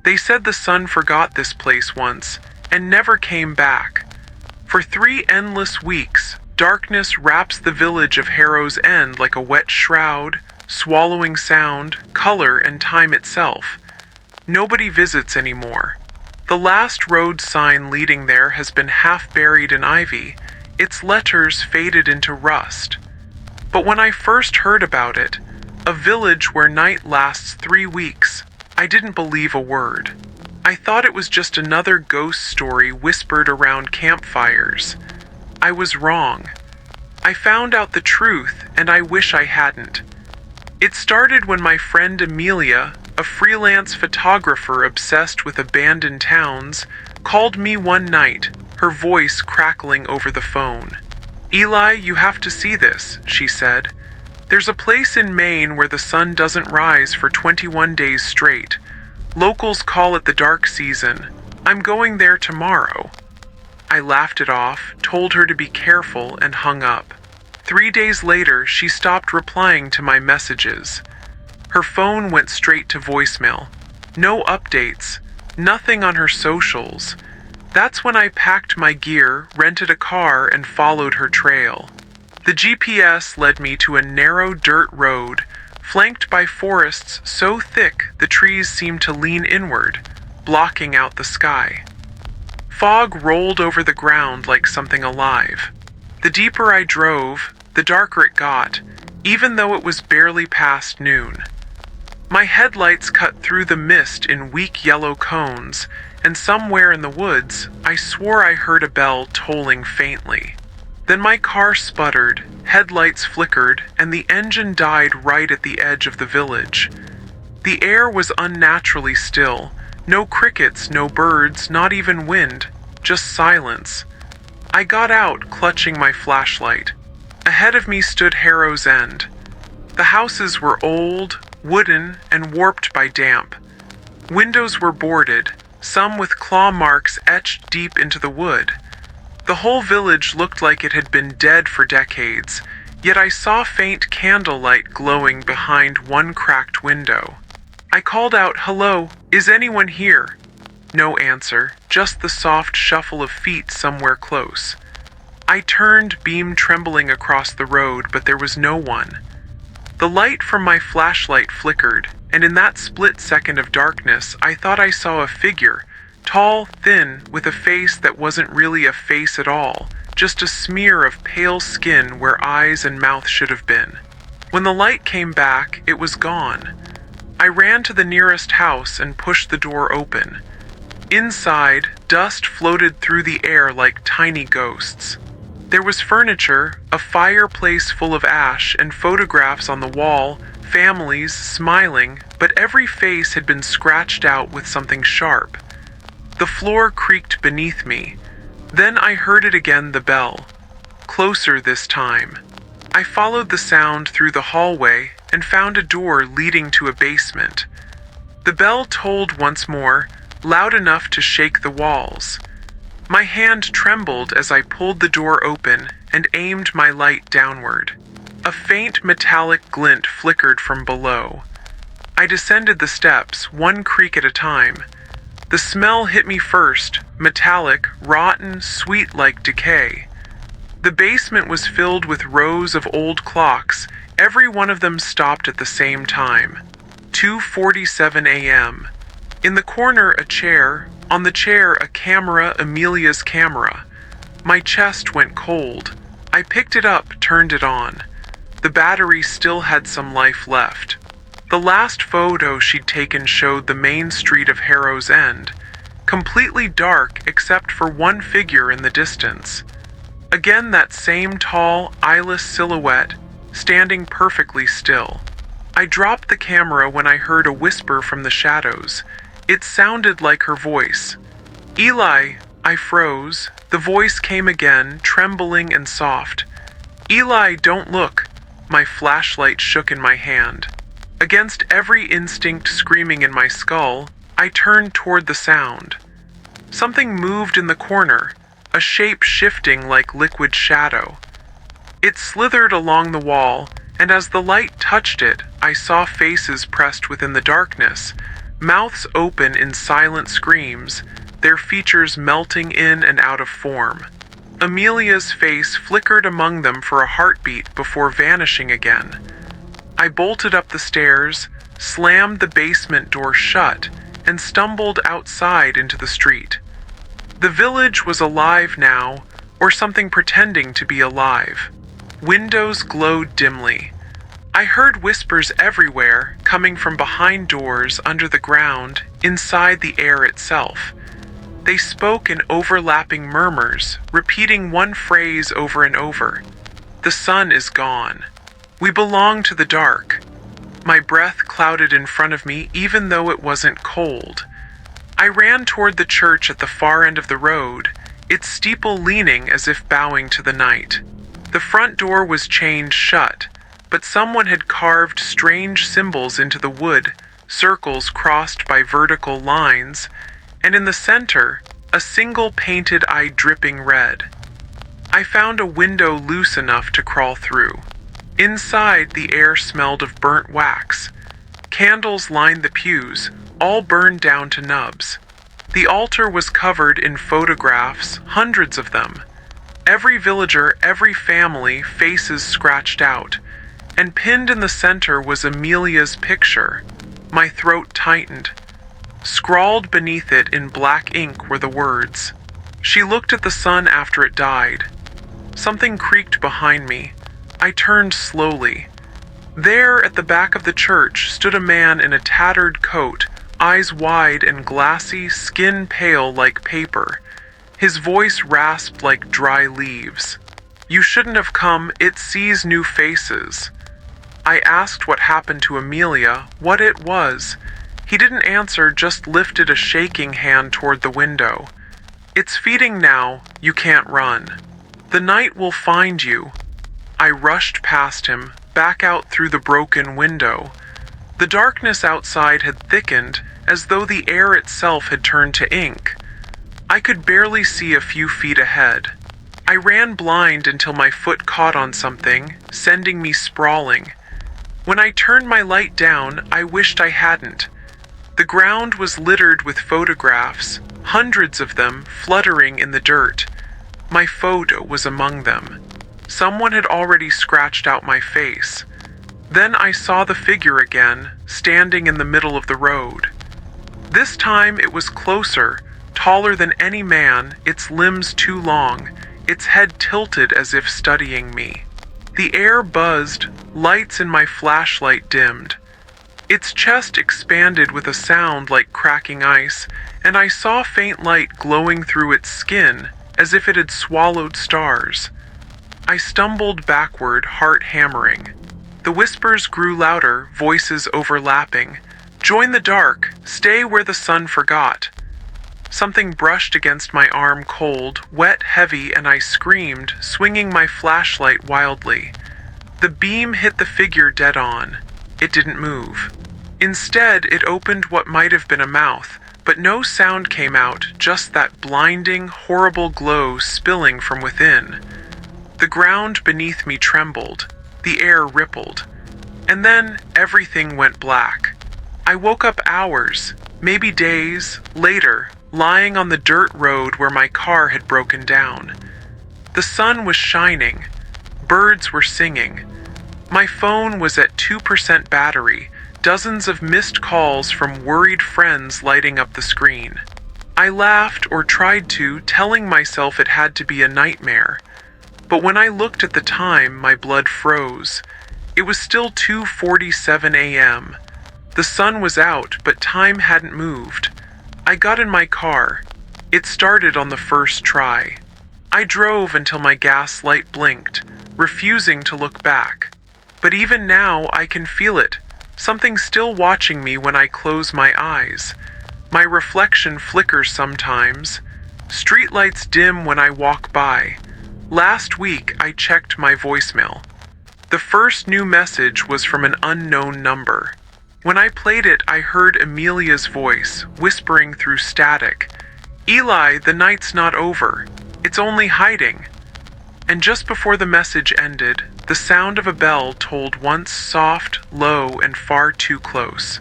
They said the sun forgot this place once and never came back. For 3 endless weeks, darkness wraps the village of Harrow's End like a wet shroud, swallowing sound, color, and time itself. Nobody visits anymore. The last road sign leading there has been half buried in ivy, its letters faded into rust. But when I first heard about it, a village where night lasts 3 weeks, I didn't believe a word. I thought it was just another ghost story whispered around campfires. I was wrong. I found out the truth, and I wish I hadn't. It started when my friend Amelia, a freelance photographer obsessed with abandoned towns, called me one night, her voice crackling over the phone. "Eli, you have to see this," she said. "There's a place in Maine where the sun doesn't rise for 21 days straight. Locals call it the dark season. I'm going there tomorrow." I laughed it off, told her to be careful, and hung up. 3 days later, she stopped replying to my messages. Her phone went straight to voicemail. No updates, nothing on her socials. That's when I packed my gear, rented a car, and followed her trail. The GPS led me to a narrow dirt road, flanked by forests so thick the trees seemed to lean inward, blocking out the sky. Fog rolled over the ground like something alive. The deeper I drove, the darker it got, even though it was barely past noon. My headlights cut through the mist in weak yellow cones, and somewhere in the woods, I swore I heard a bell tolling faintly. Then my car sputtered, headlights flickered, and the engine died right at the edge of the village. The air was unnaturally still. No crickets, no birds, not even wind, just silence. I got out, clutching my flashlight. Ahead of me stood Harrow's End. The houses were old, wooden, and warped by damp. Windows were boarded, some with claw marks etched deep into the wood. The whole village looked like it had been dead for decades, yet I saw faint candlelight glowing behind one cracked window. I called out, "Hello, is anyone here?" No answer, just the soft shuffle of feet somewhere close. I turned, beam trembling across the road, but there was no one. The light from my flashlight flickered, and in that split second of darkness, I thought I saw a figure, tall, thin, with a face that wasn't really a face at all, just a smear of pale skin where eyes and mouth should have been. When the light came back, it was gone. I ran to the nearest house and pushed the door open. Inside, dust floated through the air like tiny ghosts. There was furniture, a fireplace full of ash, and photographs on the wall, families smiling, but every face had been scratched out with something sharp. The floor creaked beneath me. Then I heard it again, the bell. Closer this time. I followed the sound through the hallway and found a door leading to a basement. The bell tolled once more, loud enough to shake the walls. My hand trembled as I pulled the door open and aimed my light downward. A faint metallic glint flickered from below. I descended the steps, one creak at a time. The smell hit me first, metallic, rotten, sweet like decay. The basement was filled with rows of old clocks, every one of them stopped at the same time. 2:47 a.m. In the corner, a chair. On the chair, a camera, Amelia's camera. My chest went cold. I picked it up, turned it on. The battery still had some life left. The last photo she'd taken showed the main street of Harrow's End, completely dark except for one figure in the distance. Again that same tall, eyeless silhouette, standing perfectly still. I dropped the camera when I heard a whisper from the shadows. It sounded like her voice. "Eli," I froze. The voice came again, trembling and soft. "Eli, don't look." My flashlight shook in my hand. Against every instinct screaming in my skull, I turned toward the sound. Something moved in the corner, a shape shifting like liquid shadow. It slithered along the wall, and as the light touched it, I saw faces pressed within the darkness, mouths open in silent screams, their features melting in and out of form. Amelia's face flickered among them for a heartbeat before vanishing again. I bolted up the stairs, slammed the basement door shut, and stumbled outside into the street. The village was alive now, or something pretending to be alive. Windows glowed dimly. I heard whispers everywhere, coming from behind doors, under the ground, inside the air itself. They spoke in overlapping murmurs, repeating one phrase over and over. The sun is gone. We belong to the dark. My breath clouded in front of me even though it wasn't cold. I ran toward the church at the far end of the road, its steeple leaning as if bowing to the night. The front door was chained shut, but someone had carved strange symbols into the wood, circles crossed by vertical lines, and in the center, a single painted eye dripping red. I found a window loose enough to crawl through. Inside, the air smelled of burnt wax. Candles lined the pews, all burned down to nubs. The altar was covered in photographs, hundreds of them. Every villager, every family, faces scratched out, and pinned in the center was Amelia's picture. My throat tightened. Scrawled beneath it in black ink were the words. She looked at the sun after it died. Something creaked behind me. I turned slowly. There, at the back of the church, stood a man in a tattered coat, eyes wide and glassy, skin pale like paper. His voice rasped like dry leaves. "You shouldn't have come, it sees new faces." I asked what happened to Amelia, what it was. He didn't answer, just lifted a shaking hand toward the window. "It's feeding now, you can't run. The night will find you." I rushed past him, back out through the broken window. The darkness outside had thickened, as though the air itself had turned to ink. I could barely see a few feet ahead. I ran blind until my foot caught on something, sending me sprawling. When I turned my light down, I wished I hadn't. The ground was littered with photographs, hundreds of them fluttering in the dirt. My photo was among them. Someone had already scratched out my face. Then I saw the figure again, standing in the middle of the road. This time it was closer, taller than any man, its limbs too long, its head tilted as if studying me. The air buzzed, lights in my flashlight dimmed. Its chest expanded with a sound like cracking ice, and I saw faint light glowing through its skin, as if it had swallowed stars. I stumbled backward, heart hammering. The whispers grew louder, voices overlapping. "Join the dark, stay where the sun forgot." Something brushed against my arm cold, wet, heavy, and I screamed, swinging my flashlight wildly. The beam hit the figure dead on. It didn't move. Instead, it opened what might have been a mouth, but no sound came out, just that blinding, horrible glow spilling from within. The ground beneath me trembled. The air rippled. And then everything went black. I woke up hours, maybe days, later, lying on the dirt road where my car had broken down. The sun was shining. Birds were singing. My phone was at 2% battery, dozens of missed calls from worried friends lighting up the screen. I laughed, or tried to, telling myself it had to be a nightmare. But when I looked at the time, my blood froze. It was still 2:47 a.m. The sun was out, but time hadn't moved. I got in my car. It started on the first try. I drove until my gas light blinked, refusing to look back. But even now, I can feel it. Something still watching me when I close my eyes. My reflection flickers sometimes. Streetlights dim when I walk by. Last week, I checked my voicemail. The first new message was from an unknown number. When I played it, I heard Amelia's voice, whispering through static. "Eli, the night's not over. It's only hiding." And just before the message ended, the sound of a bell tolled once soft, low, and far too close.